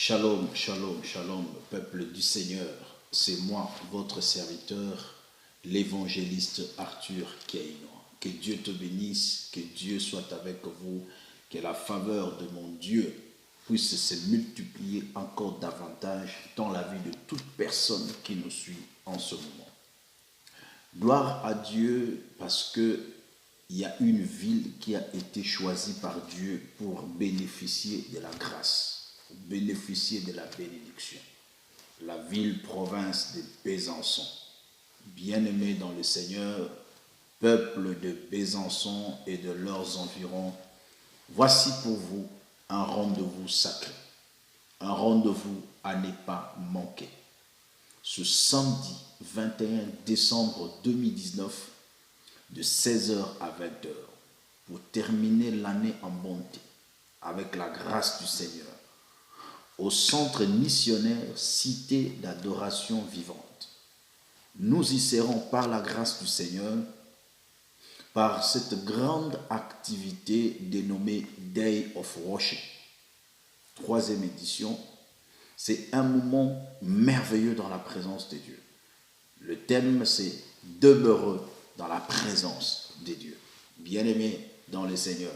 Shalom, shalom, shalom, peuple du Seigneur. C'est moi, votre serviteur, l'évangéliste Arthur Keino. Que Dieu te bénisse, que Dieu soit avec vous, que la faveur de mon Dieu puisse se multiplier encore davantage dans la vie de toute personne qui nous suit en ce moment. Gloire à Dieu parce que il y a une ville qui a été choisie par Dieu pour bénéficier de la grâce, pour bénéficier de la bénédiction. La ville-province de Besançon. Bien-aimés dans le Seigneur, peuple de Besançon et de leurs environs, voici pour vous un rendez-vous sacré, un rendez-vous à ne pas manquer. Ce samedi 21 décembre 2019, de 16h à 20h, pour terminer l'année en bonté, avec la grâce du Seigneur, au centre missionnaire Cité d'adoration vivante. Nous y serons par la grâce du Seigneur, par cette grande activité dénommée Day of Worship. 3e édition, c'est un moment merveilleux dans la présence de Dieu. Le thème, c'est demeurer dans la présence de Dieu. Bien-aimés dans le Seigneur,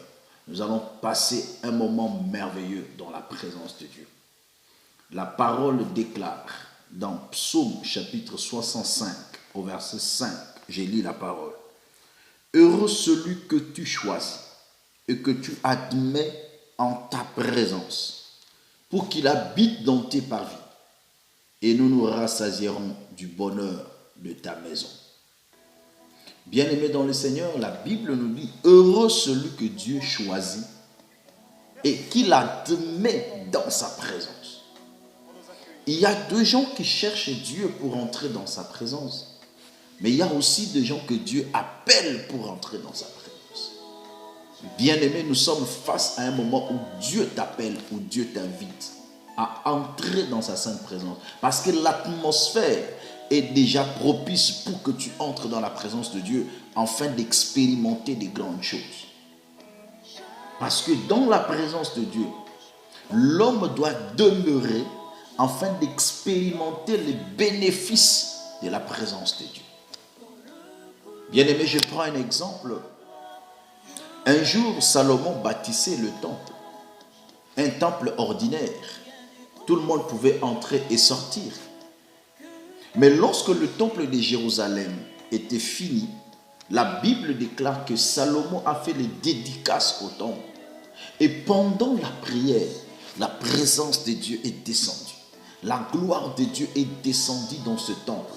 nous allons passer un moment merveilleux dans la présence de Dieu. La parole déclare dans Psaume chapitre 65 au verset 5, j'ai lu la parole. Heureux celui que tu choisis et que tu admets en ta présence, pour qu'il habite dans tes parvis, et nous nous rassasierons du bonheur de ta maison. Bien-aimés dans le Seigneur, la Bible nous dit heureux celui que Dieu choisit et qu'il admet dans sa présence. Il y a deux gens qui cherchent Dieu pour entrer dans sa présence, mais il y a aussi des gens que Dieu appelle pour entrer dans sa présence. Bien-aimés, nous sommes face à un moment où Dieu t'appelle, où Dieu t'invite à entrer dans sa sainte présence, parce que l'atmosphère est déjà propice pour que tu entres dans la présence de Dieu afin d'expérimenter des grandes choses. Parce que dans la présence de Dieu, l'homme doit demeurer afin d'expérimenter les bénéfices de la présence de Dieu. Bien-aimé, je prends un exemple. Un jour, Salomon bâtissait le temple, un temple ordinaire. Tout le monde pouvait entrer et sortir. Mais lorsque le temple de Jérusalem était fini, la Bible déclare que Salomon a fait les dédicaces au temple. Et pendant la prière, la présence de Dieu est descendue. La gloire de Dieu est descendue dans ce temple.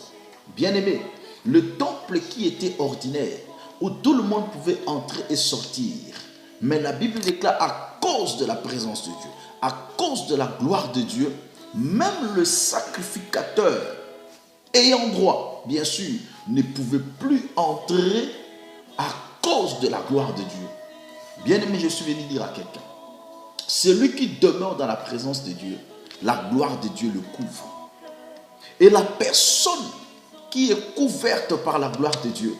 Bien-aimé, le temple qui était ordinaire, où tout le monde pouvait entrer et sortir, mais la Bible déclare à cause de la présence de Dieu, à cause de la gloire de Dieu, même le sacrificateur ayant droit, bien sûr, ne pouvait plus entrer à cause de la gloire de Dieu. Bien-aimé, je suis venu dire à quelqu'un, celui qui demeure dans la présence de Dieu, la gloire de Dieu le couvre. Et la personne qui est couverte par la gloire de Dieu,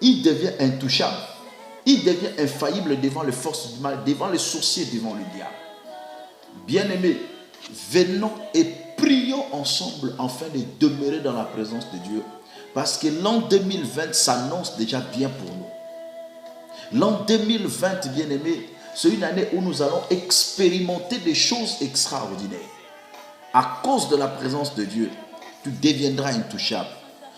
il devient intouchable. Il devient infaillible devant les forces du mal, devant les sorciers, devant le diable. Bien-aimé, venons et prions ensemble afin de demeurer dans la présence de Dieu, parce que l'an 2020 s'annonce déjà bien pour nous. L'an 2020, bien-aimé, c'est une année où nous allons expérimenter des choses extraordinaires. À cause de la présence de Dieu, tu deviendras intouchable.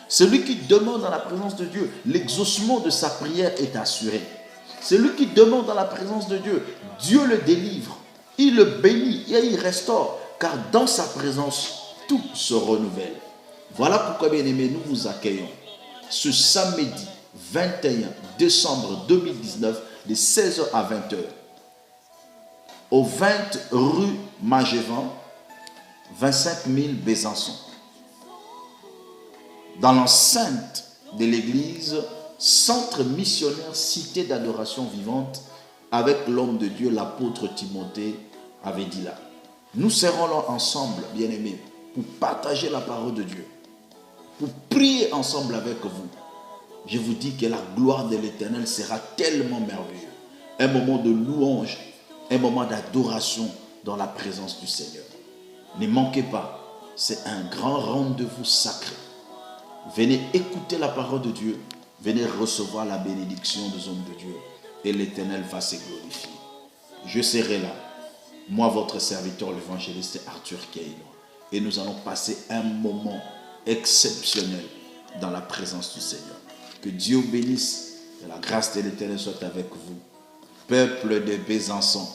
Celui qui demeure dans la présence de Dieu, l'exaucement de sa prière est assuré. Celui qui demeure dans la présence de Dieu, Dieu le délivre, il le bénit et il restaure, car dans sa présence, tout se renouvelle. Voilà pourquoi, bien-aimés, nous vous accueillons ce samedi 21 décembre 2019 de 16h à 20h au 20 rue Magévan, 25 000 Besançon, dans l'enceinte de l'église Centre missionnaire Cité d'adoration vivante, avec l'homme de Dieu, l'apôtre Timothée Avedila. Nous serons là ensemble, bien-aimés, pour partager la parole de Dieu, pour prier ensemble avec vous. Je vous dis que la gloire de l'Éternel sera tellement merveilleuse. Un moment de louange, un moment d'adoration dans la présence du Seigneur. Ne manquez pas, c'est un grand rendez-vous sacré. Venez écouter la parole de Dieu, venez recevoir la bénédiction des hommes de Dieu et l'Éternel va se glorifier. Je serai là, moi votre serviteur, l'évangéliste Arthur Keino, et nous allons passer un moment exceptionnel dans la présence du Seigneur. Que Dieu bénisse, que la grâce de l'Éternel soit avec vous. Peuple de Besançon,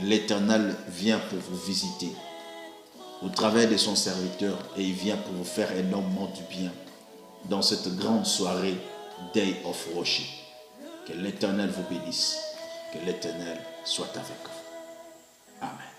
l'Éternel vient pour vous visiter au travers de son serviteur et il vient pour vous faire énormément du bien dans cette grande soirée Day of Worship. Que l'Éternel vous bénisse, que l'Éternel soit avec vous. Amen.